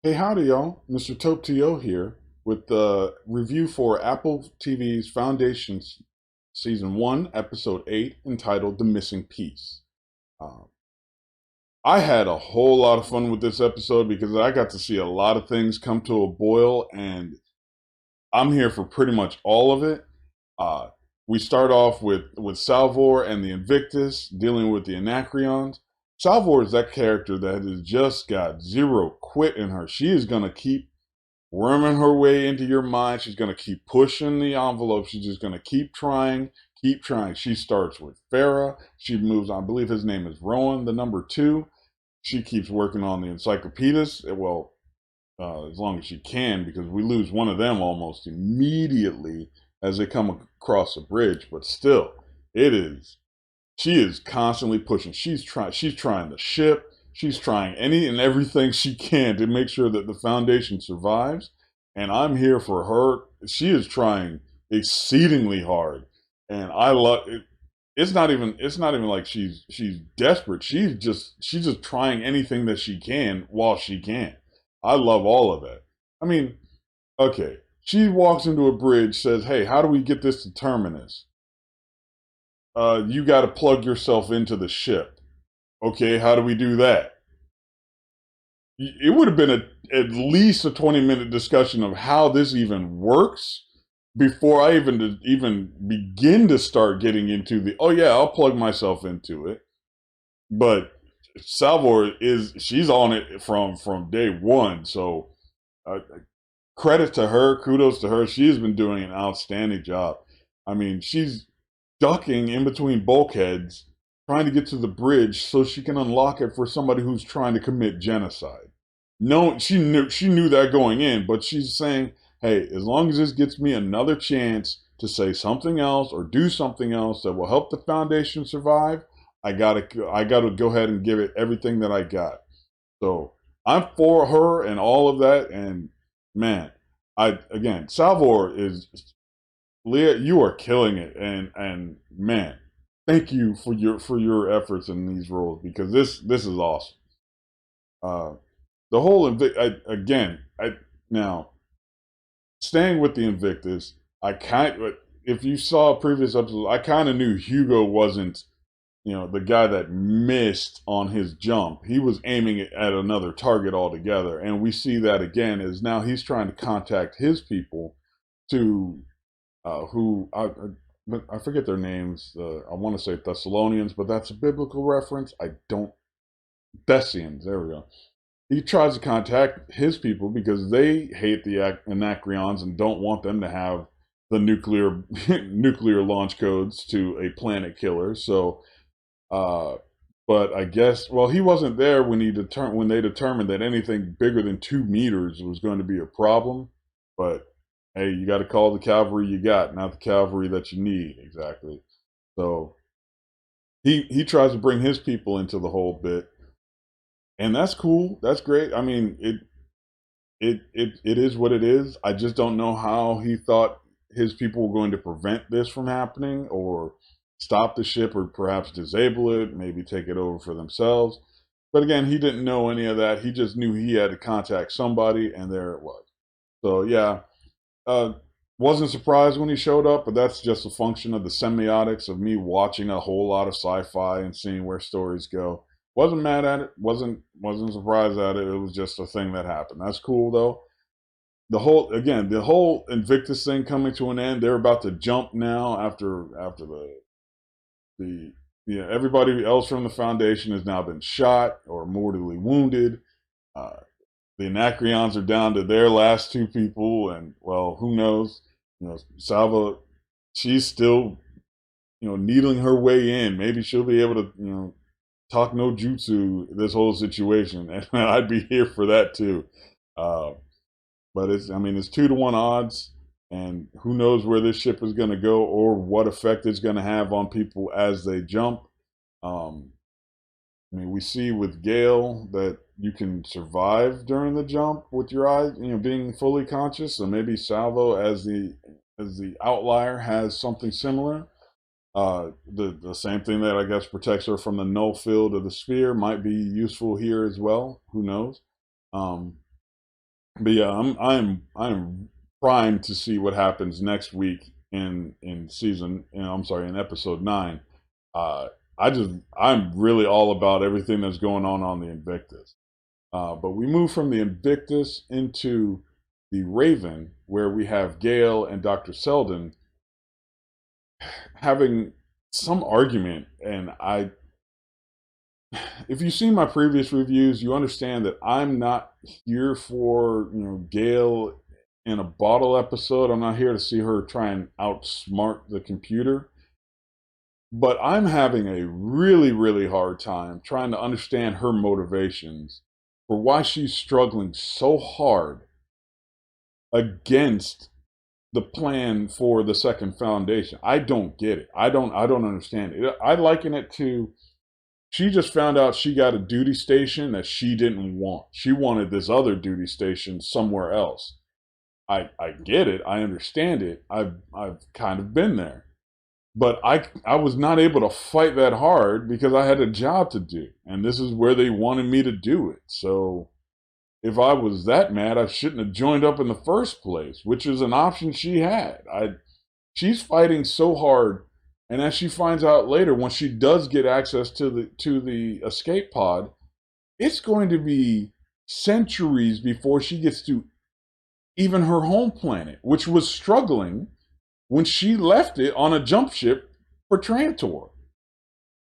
Hey, howdy, y'all. Mr. Tope TO here with the review for Apple TV's Foundations Season 1, Episode 8, entitled The Missing Piece. Uh, I had a whole lot of fun with this episode because I got to see a lot of things come to a boil, and I'm here for pretty much all of it. Uh, we start off with Salvor and the Invictus dealing with the Anacreons. Salvor is that character that has just got zero quit in her. She is going to keep worming her way into your mind. She's going to keep pushing the envelope. She's just going to keep trying, keep trying. She starts with Farah. She moves on. I believe his name is Rowan, the number two. She keeps working on the encyclopedists. Well, as long as she can, because we lose one of them almost immediately as they come across the bridge. But still, it is. She is constantly pushing. She's trying. She's trying the ship. She's trying any and everything she can to make sure that the Foundation survives. And I'm here for her. She is trying exceedingly hard, and I love it. It's not even. It's not even like she's desperate. She's just trying anything that she can while she can. I love all of that. I mean, okay. She walks into a bridge, says, "Hey, how do we get this to terminus? You got to plug yourself into the ship. Okay, how do we do that?" It would have been at least a 20-minute discussion of how this even works before I even begin to start getting into the, oh yeah, I'll plug myself into it. But Salvor she's on it from day one. So credit to her, kudos to her. She has been doing an outstanding job. I mean, she's ducking in between bulkheads, trying to get to the bridge so she can unlock it for somebody who's trying to commit genocide. No, she knew that going in, but she's saying, "Hey, as long as this gets me another chance to say something else or do something else that will help the Foundation survive, I gotta go ahead and give it everything that I got." So I'm for her and all of that. And man, I again, Salvor is Leah. You are killing it, and man, thank you for your efforts in these roles because this is awesome. Uh, the whole again, now staying with the Invictus, if you saw previous episodes, I kind of knew Hugo wasn't the guy that missed on his jump. He was aiming at another target altogether. And we see that again is now he's trying to contact his people to who I forget their names. I want to say Thessalonians, but that's a biblical reference. I don't. Thessians. There we go. He tries to contact his people because they hate the Anacreons and don't want them to have the nuclear nuclear launch codes to a planet killer. So uh, but I guess, well, he wasn't there when when they determined that anything bigger than 2 meters was going to be a problem. But hey, you got to call the cavalry you got, not the cavalry that you need exactly. So he tries to bring his people into the whole bit, and that's cool. That's great. I mean, it is what it is. I just don't know how he thought his people were going to prevent this from happening or stop the ship or perhaps disable it, maybe take it over for themselves. But again, he didn't know any of that. He just knew he had to contact somebody, and there it was. So yeah, uh, wasn't surprised when he showed up, but that's just a function of the semiotics of me watching a whole lot of sci-fi and seeing where stories go. Wasn't mad at it. Wasn't surprised at it. It was just a thing that happened. That's cool though. The whole Invictus thing coming to an end. They're about to jump now after the yeah, everybody else from the Foundation has now been shot or mortally wounded. Uh, the Anacreons are down to their last two people, and well, who knows? Salva, she's still needling her way in. Maybe she'll be able to talk no jutsu this whole situation, and I'd be here for that too. Uh, but it's 2-to-1 odds, and who knows where this ship is going to go or what effect it's going to have on people as they jump. Um, we see with Gale that you can survive during the jump with your eyes, being fully conscious. So maybe Salvo, as the outlier, has something similar. The same thing that I guess protects her from the null field of the sphere might be useful here as well. Who knows? Um, But yeah, I'm primed to see what happens next week in season. I'm sorry, in episode 9. Uh, I'm really all about everything that's going on the Invictus. But we move from the Invictus into the Raven, where we have Gale and Dr. Selden having some argument. And if you've seen my previous reviews, you understand that I'm not here for Gale in a bottle episode. I'm not here to see her try and outsmart the computer. But I'm having a really, really hard time trying to understand her motivations for why she's struggling so hard against the plan for the second foundation. I don't get it. I don't understand it. I liken it to, she just found out she got a duty station that she didn't want. She wanted this other duty station somewhere else. I get it. I understand it. I've kind of been there. But I was not able to fight that hard because I had a job to do. And this is where they wanted me to do it. So if I was that mad, I shouldn't have joined up in the first place, which is an option she had. She's fighting so hard, and as she finds out later, when she does get access to the escape pod, it's going to be centuries before she gets to even her home planet, which was struggling when she left it on a jump ship for Trantor.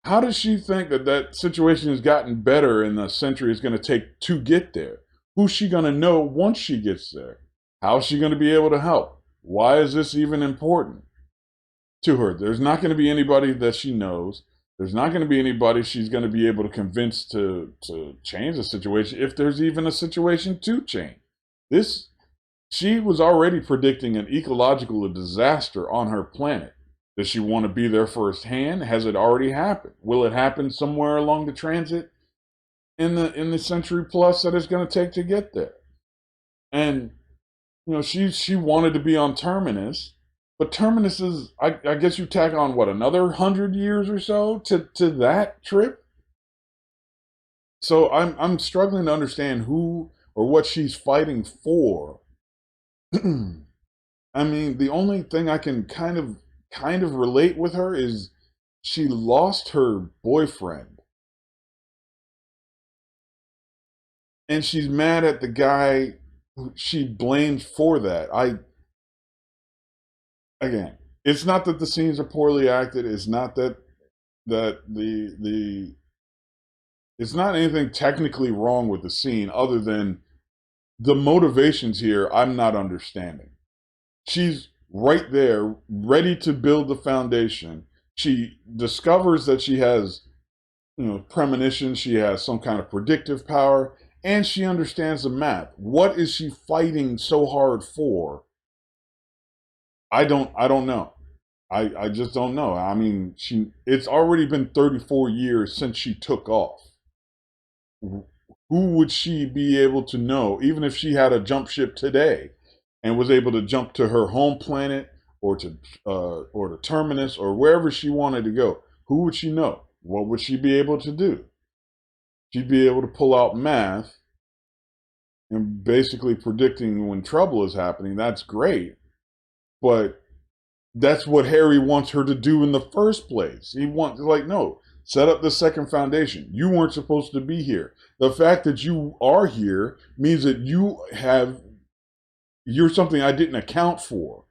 How does she think that that situation has gotten better in the century it's going to take to get there? Who's she going to know once she gets there? How is she going to be able to help? Why is this even important to her? There's not going to be anybody that she knows. There's not going to be anybody she's going to be able to convince to change the situation, if there's even a situation to change. This She was already predicting an ecological disaster on her planet. Does she want to be there firsthand? Has it already happened? Will it happen somewhere along the transit in the century plus that it's going to take to get there? And she wanted to be on Terminus, but Terminus is, I guess you tack on what, another 100 years or so to that trip. So I'm struggling to understand who or what she's fighting for. I mean, the only thing I can kind of relate with her is she lost her boyfriend and she's mad at the guy who she blamed for that. Again, it's not that the scenes are poorly acted. It's not that the it's not anything technically wrong with the scene other than the motivations here I'm not understanding. She's right there, ready to build the foundation. She discovers that she has, premonition. She has some kind of predictive power, and she understands the map. What is she fighting so hard for? I don't know. I just don't know. I mean, it's already been 34 years since she took off. Who would she be able to know, even if she had a jump ship today and was able to jump to her home planet or to Terminus or wherever she wanted to go? Who would she know? What would she be able to do? She'd be able to pull out math and basically predicting when trouble is happening. That's great, but that's what Harry wants her to do in the first place. He wants, like, no, set up the second foundation. You weren't supposed to be here. The fact that you are here means that you're something I didn't account for.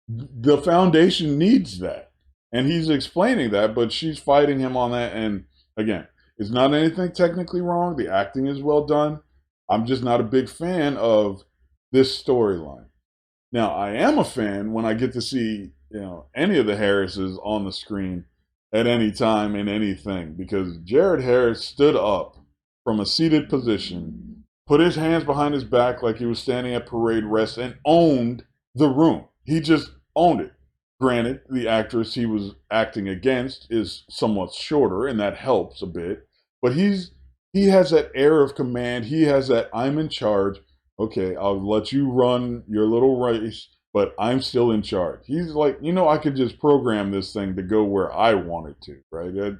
The foundation needs that. And he's explaining that, but she's fighting him on that. And again, it's not anything technically wrong. The acting is well done. I'm just not a big fan of this storyline. Now, I am a fan when I get to see, any of the Harrises on the screen at any time in anything, because Jared Harris stood up from a seated position, put his hands behind his back like he was standing at parade rest, and owned the room. He just owned it. Granted, the actress he was acting against is somewhat shorter, and that helps a bit. But he has that air of command. He has that I'm in charge. Okay, I'll let you run your little race, but I'm still in charge. He's like, I could just program this thing to go where I want it to, right?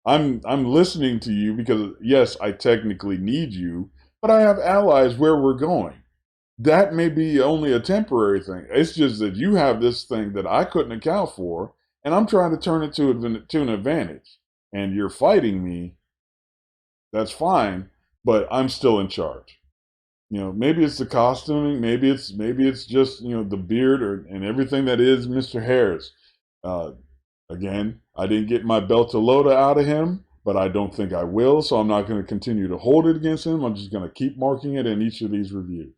I'm listening to you because yes, I technically need you, but I have allies where we're going. that may be only a temporary thing. It's just that you have this thing that I couldn't account for, and I'm trying to turn it to an advantage. And you're fighting me. That's fine, but I'm still in charge. Maybe it's the costuming, maybe it's just the beard and everything that is Mr. Harris. Uh, Again, I didn't get my Beltalowda out of him, but I don't think I will, so I'm not going to continue to hold it against him. I'm just going to keep marking it in each of these reviews.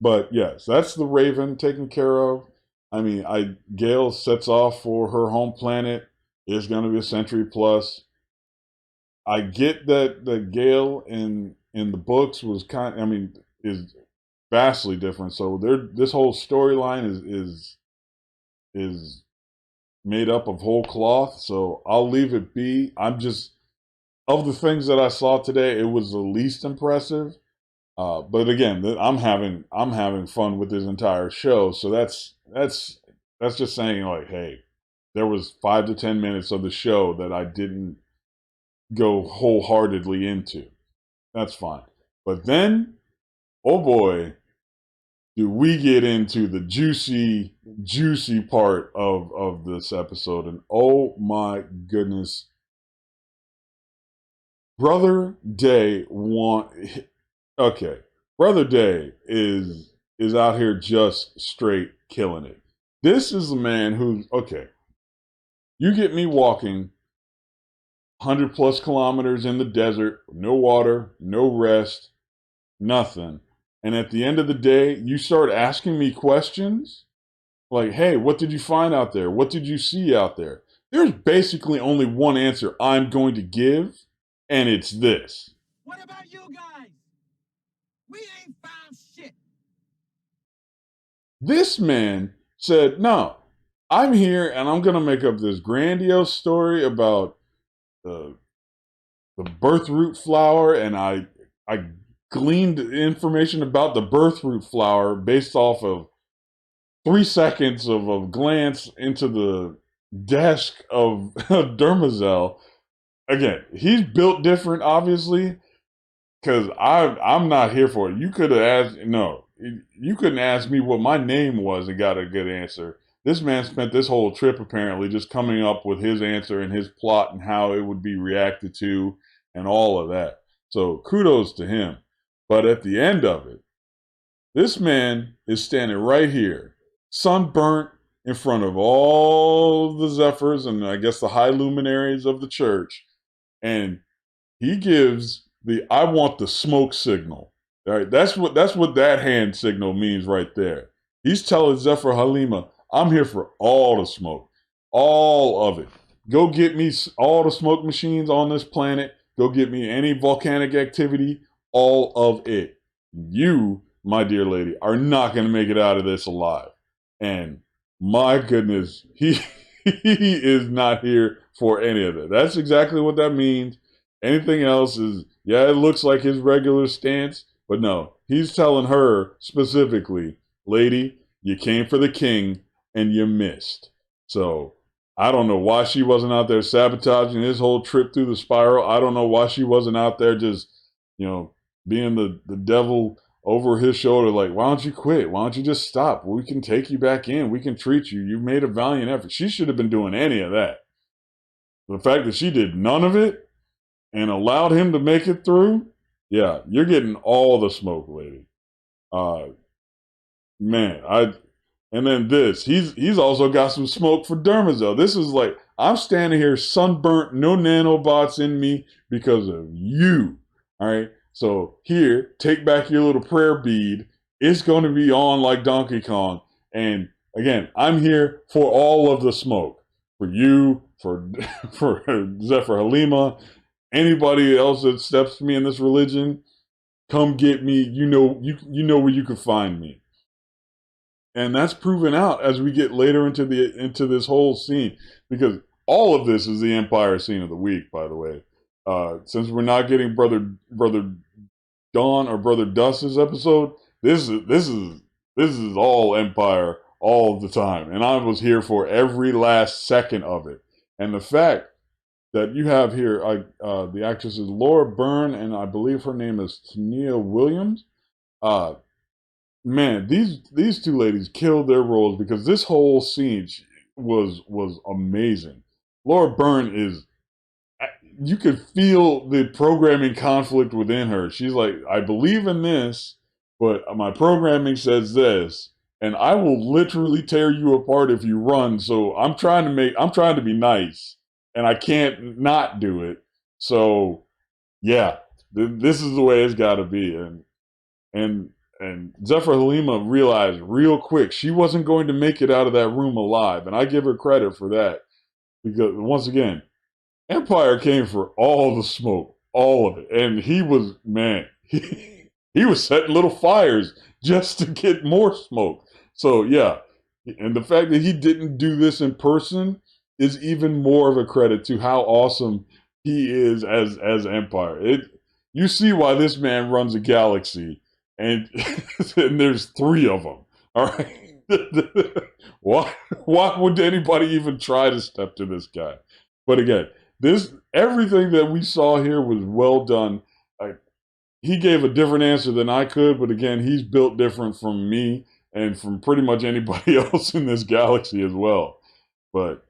But yes, that's the Raven taken care of. I mean, Gale sets off for her home planet. It's going to be a century plus. I get that the Gale in the books was is vastly different. So this whole storyline is made up of whole cloth. So I'll leave it be. I'm just of the things that I saw today, it was the least impressive. But again, I'm having fun with this entire show. So that's just saying like, hey, there was 5 to 10 minutes of the show that I didn't go wholeheartedly into. That's fine. But then, oh boy, do we get into the juicy, juicy part of this episode. And oh my goodness, Brother Day okay. Brother Day is out here just straight killing it. This is the man who's okay. You get me walking 100 plus kilometers in the desert, no water, no rest, nothing. And at the end of the day, you start asking me questions like, hey, what did you find out there? What did you see out there? There's basically only one answer I'm going to give, and it's this. What about you guys? We ain't found shit. This man said, no, I'm here and I'm going to make up this grandiose story about the, the birth root flower, and I gleaned information about the birth root flower based off of 3 seconds of a glance into the desk of Dermazel. Again, he's built different, obviously, because I'm not here for it. You could have asked, no, you couldn't ask me what my name was and got a good answer. This man spent this whole trip apparently just coming up with his answer and his plot and how it would be reacted to and all of that. So kudos to him. But at the end of it, this man is standing right here, sunburnt in front of all the Zephyrs and I guess the high luminaries of the church. And he gives the I want the smoke signal. All right, that's what that hand signal means right there. He's telling Zephyr Halima, I'm here for all the smoke, all of it. Go get me all the smoke machines on this planet. Go get me any volcanic activity, all of it. You, my dear lady, are not going to make it out of this alive. And my goodness, he is not here for any of it. That's exactly what that means. Anything else is, yeah, it looks like his regular stance, but no, he's telling her specifically, lady, you came for the king and you missed. So I don't know why she wasn't out there sabotaging his whole trip through the spiral. I don't know why she wasn't out there just, being the devil over his shoulder, like, why don't you quit? Why don't you just stop? We can take you back in. We can treat you. You've made a valiant effort. She should have been doing any of that. The fact that she did none of it and allowed him to make it through, yeah, you're getting all the smoke, lady. Man, and then he's also got some smoke for Dermazel. This is like, I'm standing here sunburnt, no nanobots in me because of you. All right. So here, take back your little prayer bead. It's going to be on like Donkey Kong. And again, I'm here for all of the smoke. For you, for for Zephyr Halima, anybody else that steps to me in this religion, come get me. You know where you can find me. And that's proven out as we get later into this whole scene, because all of this is the Empire scene of the week, by the way. Since we're not getting brother Dawn or brother Dust's episode, this is all Empire all the time, and I was here for every last second of it. And the fact that you have here, the actress is Laura Byrne, and I believe her name is Tania Williams. Uh, man, these two ladies killed their roles because this whole scene was amazing. Laura Byrne is, you could feel the programming conflict within her. She's like, I believe in this, but my programming says this, and I will literally tear you apart if you run. So I'm trying to be nice, and I can't not do it. So yeah, this is the way it's got to be. And and Zephyr Halima realized real quick she wasn't going to make it out of that room alive, and I give her credit for that because once again, Empire came for all the smoke, all of it, and he was man, he was setting little fires just to get more smoke. So yeah, and the fact that he didn't do this in person is even more of a credit to how awesome he is as Empire. It you see why this man runs a galaxy, and and there's three of them. All right, why would anybody even try to step to this guy? But again, this everything that we saw here was well done. I, he gave a different answer than I could, but again, he's built different from me and from pretty much anybody else in this galaxy as well. But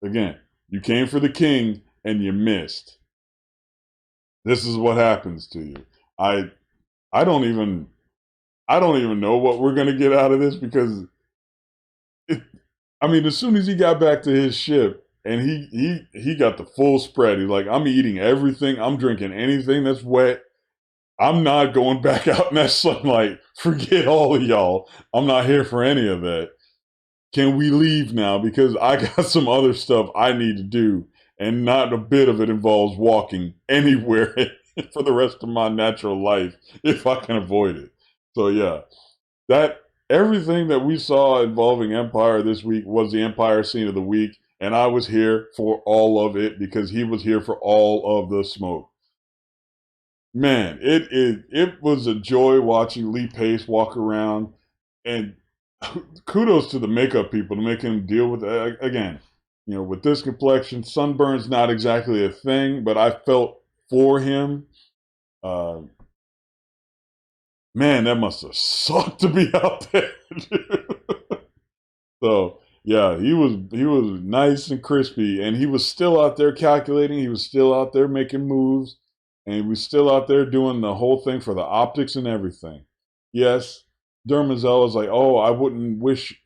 again, you came for the king and you missed. This is what happens to you. I I don't even I don't even know what we're gonna get out of this because it, I mean, as soon as he got back to his ship and he got the full spread, he's like, I'm eating everything, I'm drinking anything that's wet. I'm not going back out in that sunlight. Forget all of y'all. I'm not here for any of that. Can we leave now? Because I got some other stuff I need to do, and not a bit of it involves walking anywhere for the rest of my natural life if I can avoid it. So yeah, that everything that we saw involving Empire this week was the Empire scene of the week, and I was here for all of it because he was here for all of the smoke. Man, it was a joy watching Lee Pace walk around, and kudos to the makeup people to make him deal with it. Again. You know, with this complexion, sunburn's not exactly a thing, but I felt for him. Uh, man, that must have sucked to be out there. So yeah, he was nice and crispy, and he was still out there calculating. He was still out there making moves, and he was still out there doing the whole thing for the optics and everything. Yes, Dermazel is like, oh, I wouldn't wish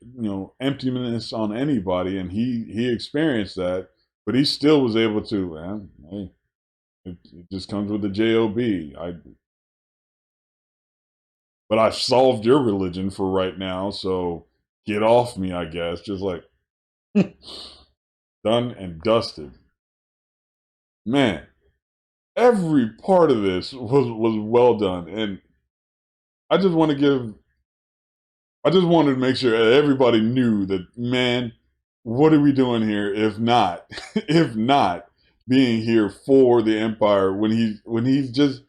emptiness on anybody, and he experienced that, but he still was able to. Hey, it just comes with the job. But I've solved your religion for right now, so get off me, I guess. Just like done and dusted. Man, every part of this was well done, and I just want to give. I just wanted to make sure that everybody knew that. Man, what are we doing here? If not, if not being here for the Empire when he's just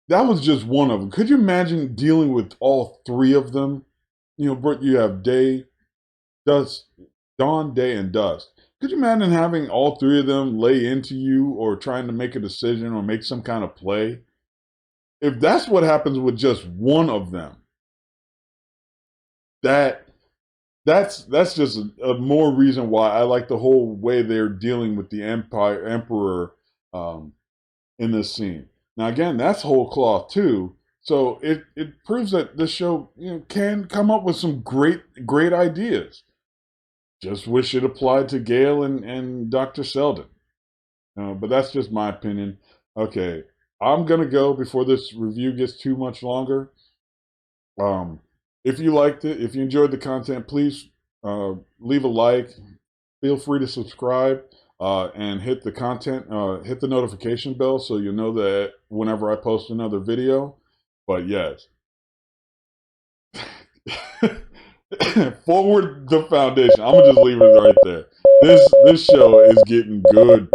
that was just one of them. Could you imagine dealing with all three of them? You know, you have day, dusk, dawn, day, and dusk. Could you imagine having all three of them lay into you or trying to make a decision or make some kind of play? If that's what happens with just one of them, that that's just a more reason why I like the whole way they're dealing with the emperor um, in this scene. Now again, that's whole cloth too. So it proves that this show can come up with some great ideas. Just wish it applied to Gale and Dr. Selden. But that's just my opinion. Okay, I'm gonna go before this review gets too much longer. Um, if you liked it, if you enjoyed the content, please leave a like. Feel free to subscribe and hit the hit the notification bell so you know that whenever I post another video. But yes, forward the foundation. I'm gonna just leave it right there. This show is getting good.